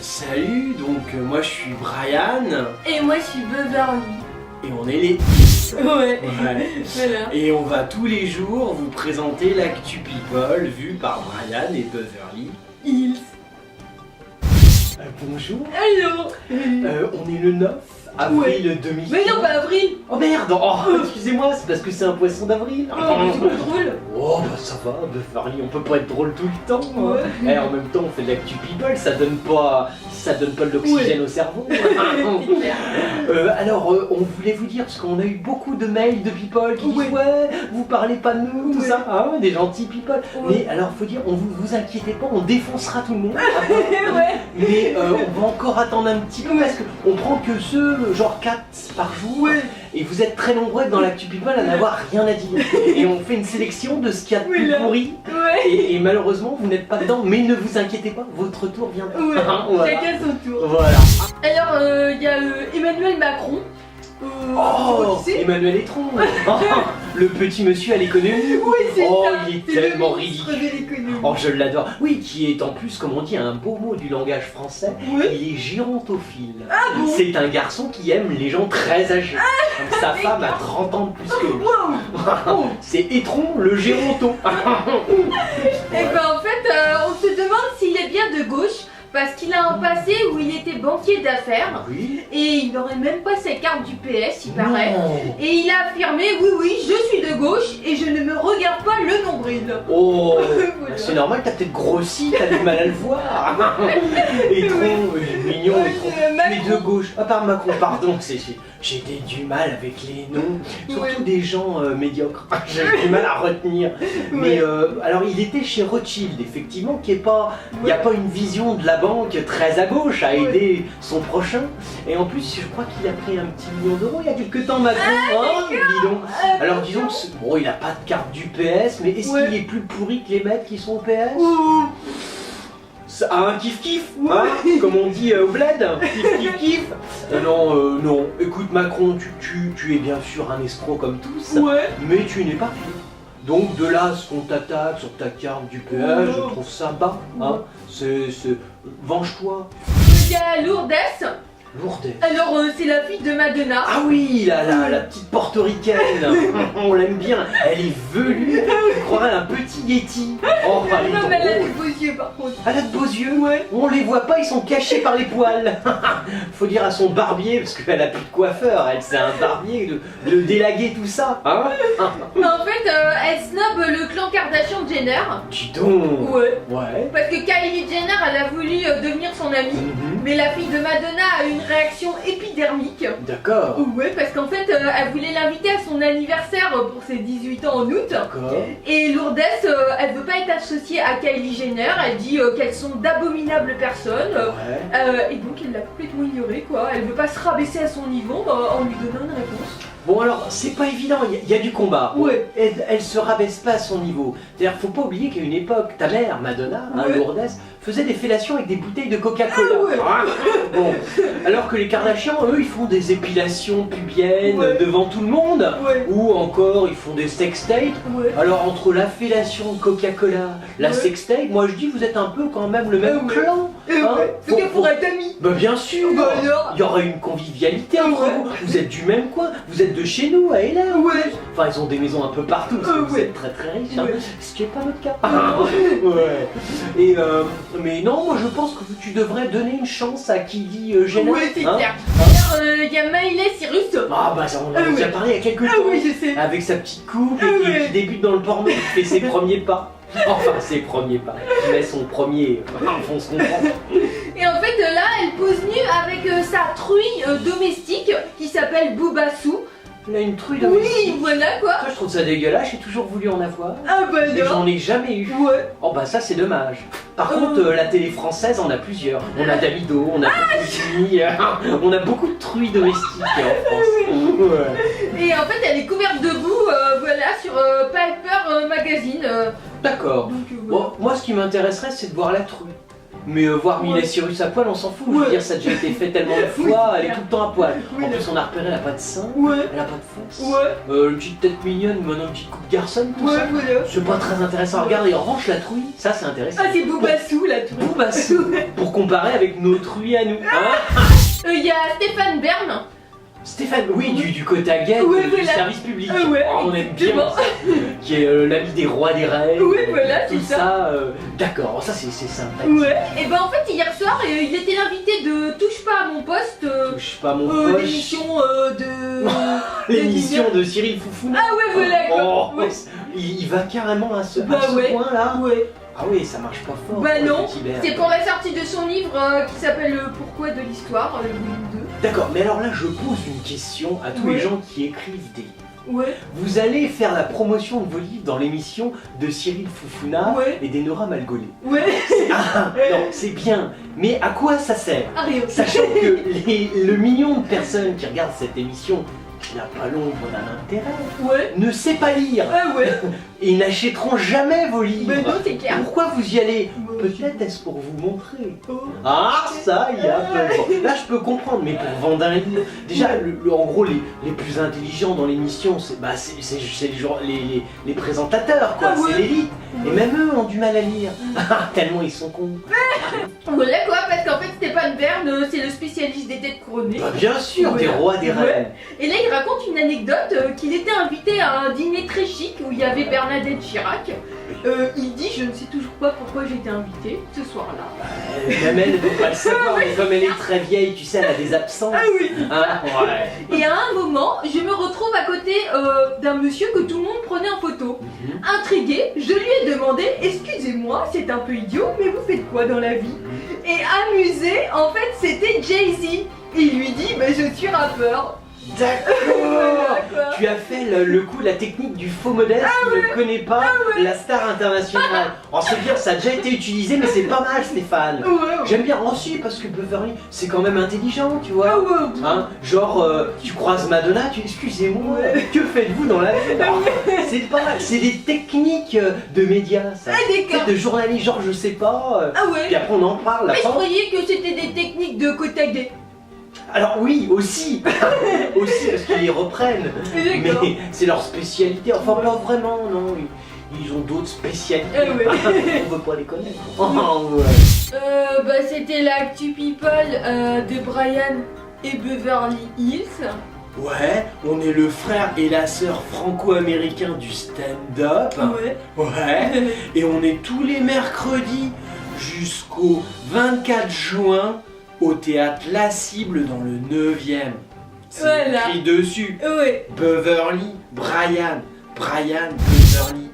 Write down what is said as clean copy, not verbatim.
Salut, moi je suis Brian. Et moi je suis Beverly. Et on est les Ouais. Voilà. Et on va tous les jours vous présenter l'actu people vue par Brian et Beverly Hills. Bonjour. Hello. On est le 9 avril 2000. Mais non, pas avril. Oh merde. Oh, excusez-moi, c'est parce que c'est un poisson d'avril. Oh, c'est pas drôle. Oh bah ça va, Beverly, on peut pas être drôle tout le temps. Ouais. Eh, en même temps, on fait de l'actu people, ça donne pas de l'oxygène au cerveau. Alors, on voulait vous dire, parce qu'on a eu beaucoup de mails de people qui disent ouais, vous parlez pas de nous, tout ça, hein, des gentils people. Mais alors, faut dire, vous inquiétez pas, on défoncera tout le monde. Mais on va encore attendre un petit peu parce qu'on prend que ceux, genre 4 par jour. Et vous êtes très nombreux dans l'actu people à n'avoir rien à dire. Et on fait une sélection de ce qu'il y a de plus pourri. Et malheureusement, vous n'êtes pas dedans. Mais ne vous inquiétez pas, votre tour viendra. Voilà. Chacun son tour. Voilà. Alors, il y a Emmanuel Macron. Emmanuel Etron. Le petit monsieur à l'économie. C'est ça. Il est tellement ridicule. Oh, je l'adore. Oui, qui est en plus, comme on dit, un beau mot du langage français. Il est gérontophile. C'est un garçon qui aime les gens très âgés. Comme sa femme a 30 ans de plus que lui. C'est Etron le géronto. Et ben en fait, on se demande s'il est bien de gauche. Parce qu'il a un passé où il était banquier d'affaires et il n'aurait même pas sa carte du PS, il paraît. Et il a affirmé oui, je suis de gauche et je ne me regarde pas le nombril. Voilà. C'est normal, t'as peut-être grossi, t'as du mal à le voir. Etron, mignon, Etron. Mais de gauche, à part Macron, pardon, j'ai du mal avec les noms, surtout des gens médiocres. J'ai du mal à retenir. Mais alors, il était chez Rothschild, effectivement, il n'y a pas une vision de la banque très à gauche à aider son prochain. Et en plus, je crois qu'il a pris un petit million d'euros il y a quelques temps, Macron. Dis donc. Alors, disons que bon, il n'a pas de carte du PS, mais est-ce qu'il est plus pourri que les mecs qui sont au PS? Un kiff-kiff, comme on dit au bled, kiff-kiff. Non, écoute Macron, tu es bien sûr un escroc comme tous, mais tu n'es pas fou. Donc de là, ce qu'on t'attaque sur ta carte du PS, je trouve ça bas, venge-toi. Il y a Lourdes. Alors c'est la fille de Madonna. Ah oui, la petite portoricaine, on l'aime bien, elle est velue, tu croirais un petit Yeti. Non mais elle a de beaux yeux par contre. Elle a de beaux yeux, on les voit pas, ils sont cachés par les poils. Faut dire à son barbier, parce qu'elle a plus de coiffeur, elle c'est un barbier, de délaguer tout ça. Mais en fait, elle snob le clan Kardashian-Jenner. Dis donc. Parce que Kylie Jenner, elle a voulu devenir son amie, mais la fille de Madonna a eu une réaction épidermique. D'accord. Parce qu'en fait, elle voulait l'inviter à son anniversaire pour ses 18 ans en août. D'accord. Et Lourdes, elle veut pas être associée à Kylie Jenner. Elle dit qu'elles sont d'abominables personnes. Et donc, elle l'a complètement ignorée, quoi. Elle veut pas se rabaisser à son niveau en lui donnant une réponse. Bon alors, c'est pas évident, il y a du combat. Elle se rabaisse pas à son niveau. C'est-à-dire, faut pas oublier qu'à une époque, ta mère, Madonna, Lourdes, faisait des fellations avec des bouteilles de Coca-Cola. Bon, alors que les Kardashians, eux, ils font des épilations pubiennes devant tout le monde. Ou encore, ils font des sextapes. Alors, entre la fellation de Coca-Cola, la sextape, moi je dis, vous êtes un peu quand même le même clan. C'est qu'elle pourrait être amie. Bah bien sûr. Il y aurait une convivialité entre vous. Vous êtes du même coin, vous êtes de chez nous, à Hélène. Enfin, ils ont des maisons un peu partout, parce que vous êtes très très riches, ce qui n'est pas notre cas. Mais non, moi je pense que tu devrais donner une chance à Kylie Jenner. C'est clair. Alors, il y a Miley Cyrus. Ah bah ça, on en a déjà parlé il y a quelques temps. Je sais. Avec sa petite coupe et qui débute dans le porno, qui fait ses premiers pas. Enfin, ses premiers pas. Qui met son premier. On se comprend. Et en fait, là, elle pose nue avec sa truie domestique qui s'appelle Boubassou. Elle a une truie domestique. Oui, voilà quoi. Je trouve ça dégueulasse, j'ai toujours voulu en avoir. Ah bah non. Et j'en ai jamais eu. Oh bah ça c'est dommage. Par contre, la télé française en a plusieurs. On a Davido, on a Puccini, on a beaucoup de truies domestiques en France. Et en fait, elle est couverte de boue, sur Piper Magazine. D'accord. Bon, moi ce qui m'intéresserait c'est de voir la truie. Mais voir Miley Cyrus à poil, on s'en fout. Je veux dire, ça a déjà été fait tellement de fois, elle est tout le temps à poil. En plus, on a repéré, elle a pas de sein, elle a pas de fesse. Une petite tête mignonne, maintenant une petite coupe garçon, tout ça. C'est pas très intéressant à regarder. En revanche, la truie, ça c'est intéressant. Ah, c'est Boubassou, la truie. Boubassou. Pour comparer avec nos truies à nous. Il y a Stéphane Bern. Stéphane, oui, du Cotaguette, du service public. On aime bien ça. Qui est l'ami des rois des reines. Oui, voilà, c'est tout ça. D'accord, ça c'est sympa. Et ben en fait, hier soir, il était l'invité de Touche pas à mon poste. Touche pas à mon poste. L'émission de. L'émission de Cyril Foufouna. Ah ouais, voilà quoi. Il va carrément à ce point là. Ah oui, ça marche pas fort. Bah non, c'est pour la sortie de son livre qui s'appelle Pourquoi de l'histoire, le volume 2. D'accord, mais alors là je pose une question à tous les gens qui écrivent des livres. Vous allez faire la promotion de vos livres dans l'émission de Cyril Foufouna et d'Enora Malgolé. Non, c'est bien, mais à quoi ça sert? Sachant que le million de personnes qui regardent cette émission, qui n'a pas l'ombre d'un intérêt, ne sait pas lire et n'achèteront jamais vos livres. Mais non, c'est clair. Pourquoi vous y allez? Peut-être est-ce pour vous montrer. Ah, ça, il y a peu. Là, je peux comprendre, mais pour vendre un livre, déjà, en gros, les plus intelligents dans l'émission, c'est les présentateurs, quoi. C'est l'élite. Et même eux ont du mal à lire. Tellement ils sont cons. Voilà quoi, parce qu'en fait Stéphane Bern, c'est le spécialiste des têtes couronnées. Bien sûr, des rois, des reines. Et là il raconte une anecdote qu'il était invité à un dîner très chic où il y avait Bernadette Chirac. Il dit, je ne sais toujours pas pourquoi j'ai été invité ce soir-là. Même elle ne peut pas le savoir, mais comme elle est très vieille, tu sais, elle a des absences. Et à un moment, je me retrouve à côté d'un monsieur que tout le monde prenait en photo. Intrigué, je lui ai demandé, excusez-moi, c'est un peu idiot, mais vous faites quoi dans la vie? Et amusé, en fait, c'était Jay-Z. Et il lui dit, je suis rappeur. D'accord. Tu as fait le coup, la technique du faux modèle qui ne connaît pas la star internationale. En se dire, ça a déjà été utilisé, mais c'est pas mal, Stéphane. J'aime bien aussi parce que Beverly, c'est quand même intelligent, tu vois. Genre, tu croises Madonna, excusez-moi, que faites-vous dans la vie? C'est pas mal, c'est des techniques de médias, ça. De journalistes, genre, je sais pas. Puis après, on en parle. Mais je croyais que c'était des techniques de Cotaguette. Alors oui, aussi parce qu'ils les reprennent, mais c'est leur spécialité, enfin pas vraiment, non, ils ont d'autres spécialités, on veut pas les connaître. C'était l'actu people de Brian et Beverly Hills. Ouais, on est le frère et la sœur franco-américain du stand-up. Et on est tous les mercredis jusqu'au 24 juin au théâtre La Cible dans le 9e. C'est écrit dessus. Beverly, Brian, Beverly.